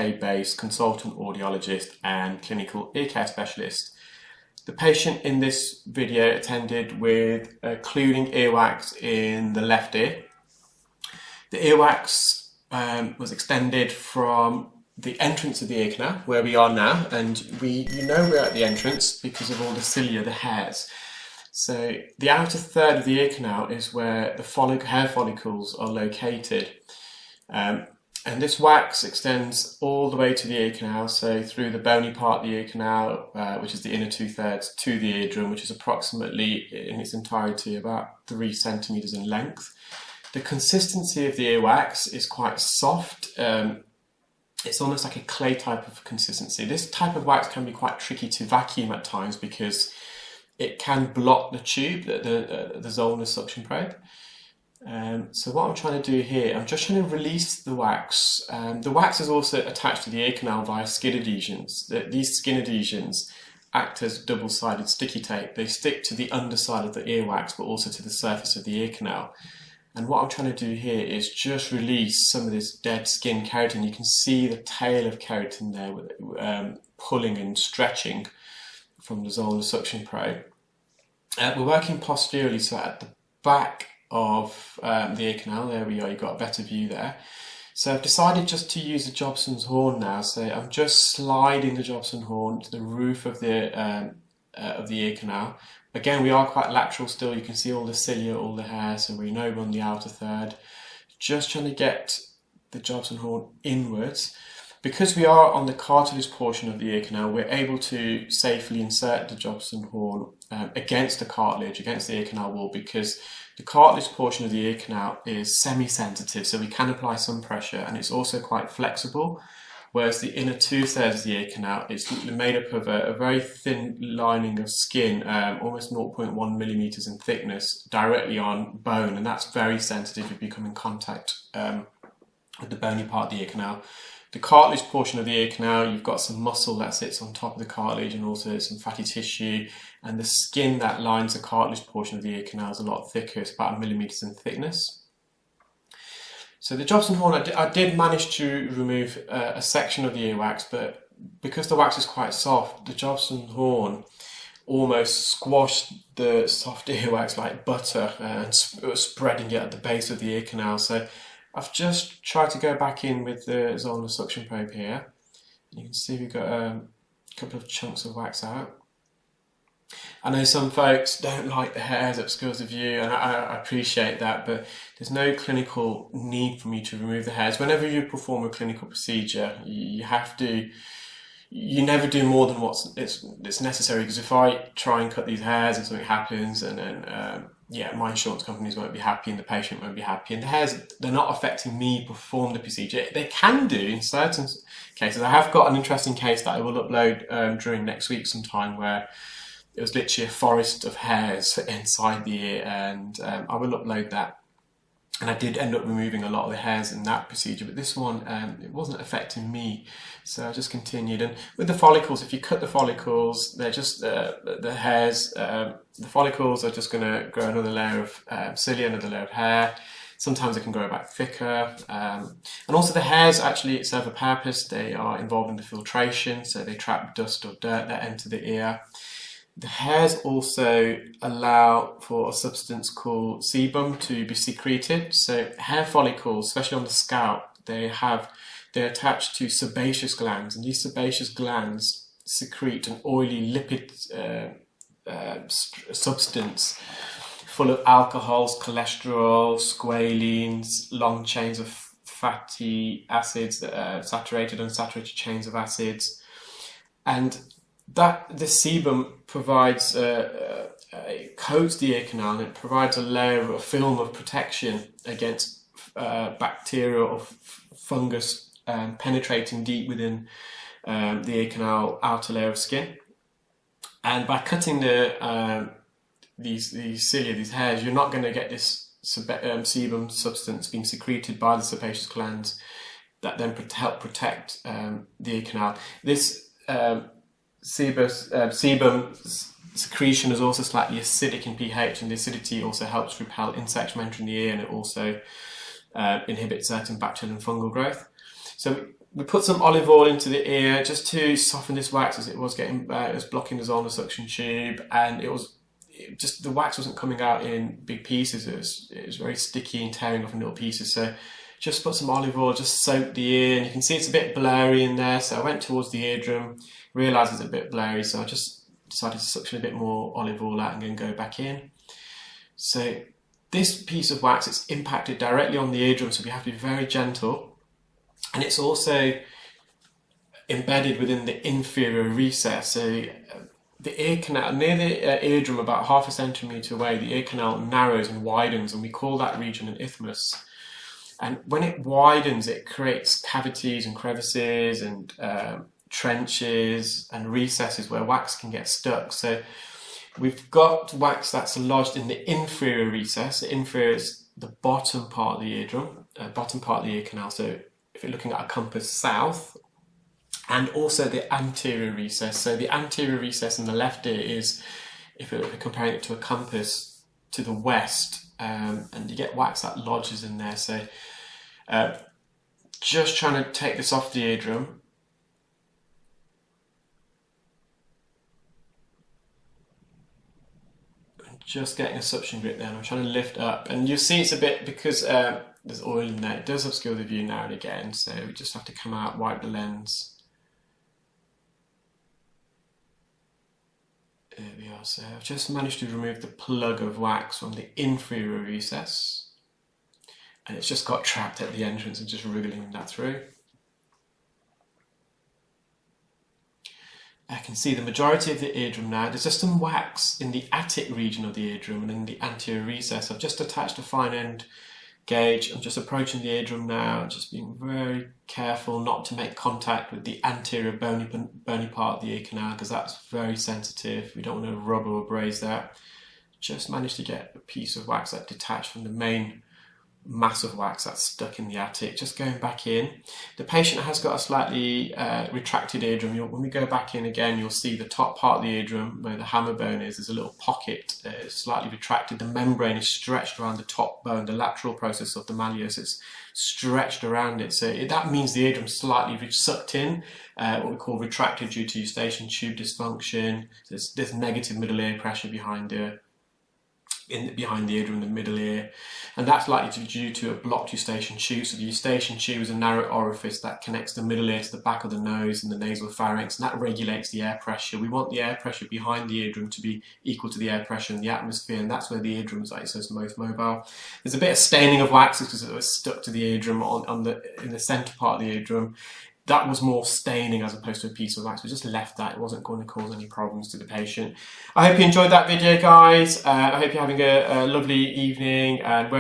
UK-based consultant audiologist and clinical ear care specialist. The patient in this video attended with occluding earwax in the left ear. The earwax was extended from the entrance of the ear canal, where we are now, and you know we're at the entrance because of all the cilia, the hairs. So the outer third of the ear canal is where the hair follicles are located. And this wax extends all the way to the ear canal, so through the bony part of the ear canal, which is the inner 2/3, to the eardrum, which is approximately in its entirety about 3 centimeters in length. The consistency of the earwax is quite soft. It's almost like a clay type of consistency. This type of wax can be quite tricky to vacuum at times because it can block the tube, the Zollner suction probe. So what I'm trying to do here, I'm just trying to release the wax. The wax is also attached to the ear canal via skin adhesions. These skin adhesions act as double-sided sticky tape. They stick to the underside of the earwax but also to the surface of the ear canal. And what I'm trying to do here is just release some of this dead skin keratin. You can see the tail of keratin there with pulling and stretching from the Zollner suction probe. We're working posteriorly, so at the back of the ear canal. There we are, you've got a better view there. So I've decided just to use the Jobson's horn now. So I'm just sliding the Jobson horn to the roof of the ear canal. Again, we are quite lateral still. You can see all the cilia, all the hair, so we know we're on the outer third. Just trying to get the Jobson horn inwards. Because we are on the cartilage portion of the ear canal, we're able to safely insert the Jobson horn against the cartilage, against the ear canal wall, because the cartilage portion of the ear canal is semi-sensitive, so we can apply some pressure, and it's also quite flexible, whereas the inner 2/3 of the ear canal is made up of a very thin lining of skin, almost 0.1 millimeters in thickness, directly on bone, and that's very sensitive if you come in contact with the bony part of the ear canal. The cartilage portion of the ear canal, you've got some muscle that sits on top of the cartilage and also some fatty tissue, and the skin that lines the cartilage portion of the ear canal is a lot thicker. It's about 1 millimeter in thickness. So the Jobson horn, I did manage to remove a section of the earwax, but because the wax is quite soft, the Jobson horn almost squashed the soft earwax like butter and spreading it at the base of the ear canal. So I've just tried to go back in with the Zollner suction probe here. You can see we've got a couple of chunks of wax out. I know some folks don't like the hairs, it obscures the view, and I appreciate that, but there's no clinical need for me to remove the hairs. Whenever you perform a clinical procedure, you never do more than it's necessary, because if I try and cut these hairs and something happens, and then my insurance companies won't be happy and the patient won't be happy, and the hairs, they're not affecting me perform the procedure. They can do in certain cases. I have got an interesting case that I will upload during next week sometime, where it was literally a forest of hairs inside the ear, and I will upload that. And I did end up removing a lot of the hairs in that procedure, but this one, it wasn't affecting me, so I just continued. And with the follicles, if you cut the follicles, they're just the hairs. The follicles are just going to grow another layer of cilia, another layer of hair. Sometimes they can grow back thicker, and also the hairs actually serve a purpose. They are involved in the filtration, so they trap dust or dirt that enter the ear. The hairs also allow for a substance called sebum to be secreted. So hair follicles, especially on the scalp, they're attached to sebaceous glands, and these sebaceous glands secrete an oily lipid substance full of alcohols, cholesterol, squalene, long chains of fatty acids, saturated, unsaturated chains of acids, and this sebum provides coats the ear canal, and it provides a film of protection against bacteria or fungus penetrating deep within the ear canal outer layer of skin. And by cutting these cilia, these hairs, you're not going to get this sebum substance being secreted by the sebaceous glands that then help protect the ear canal. This sebum secretion is also slightly acidic in pH, and the acidity also helps repel insects from entering the ear, and it also inhibits certain bacterial and fungal growth. So we put some olive oil into the ear just to soften this wax, as it was blocking the ulnar suction tube, and the wax wasn't coming out in big pieces. It was very sticky and tearing off in little pieces. So just put some olive oil, just soak the ear, and you can see it's a bit blurry in there. So I went towards the eardrum, realised it's a bit blurry, so I just decided to suction a bit more olive oil out and then go back in. So this piece of wax, it's impacted directly on the eardrum, so we have to be very gentle. And it's also embedded within the inferior recess. So the ear canal, near the eardrum, about 1/2 centimetre away, the ear canal narrows and widens, and we call that region an isthmus. And when it widens, it creates cavities and crevices and trenches and recesses where wax can get stuck. So we've got wax that's lodged in the inferior recess. The inferior is the bottom part of the eardrum, bottom part of the ear canal. So if you're looking at a compass south, and also the anterior recess. So the anterior recess in the left ear is, if you're comparing it to a compass, to the west, and you get wax that lodges in there. So just trying to take this off the eardrum. Just getting a suction grip there, and I'm trying to lift up, and you'll see it's a bit, because there's oil in there, it does obscure the view now and again, so we just have to come out, wipe the lens. There we are. So I've just managed to remove the plug of wax from the inferior recess, and it's just got trapped at the entrance, and just wriggling that through. I can see the majority of the eardrum now. There's just some wax in the attic region of the eardrum and in the anterior recess. I've just attached a fine end gauge. I'm just approaching the eardrum now, just being very careful not to make contact with the anterior bony part of the ear canal, because that's very sensitive. We don't want to rub or abrade that. Just managed to get a piece of wax that detached from the main mass of wax that's stuck in the attic. Just going back in. The patient has got a slightly retracted eardrum. When we go back in again, you'll see the top part of the eardrum where the hammer bone is. There's a little pocket, slightly retracted. The membrane is stretched around the top bone, the lateral process of the malleus. It's stretched around it. So that means the eardrum slightly sucked in, what we call retracted due to eustachian tube dysfunction. So there's negative middle ear pressure behind the eardrum, the middle ear, and that's likely to be due to a blocked eustachian tube. So the eustachian tube is a narrow orifice that connects the middle ear to the back of the nose and the nasal pharynx, and that regulates the air pressure. We want the air pressure behind the eardrum to be equal to the air pressure in the atmosphere, and that's where the eardrum is most mobile. There's a bit of staining of wax because it was stuck to the eardrum in the centre part of the eardrum. That was more staining as opposed to a piece of wax. We just left that. It wasn't going to cause any problems to the patient. I hope you enjoyed that video, guys. I hope you're having a lovely evening. And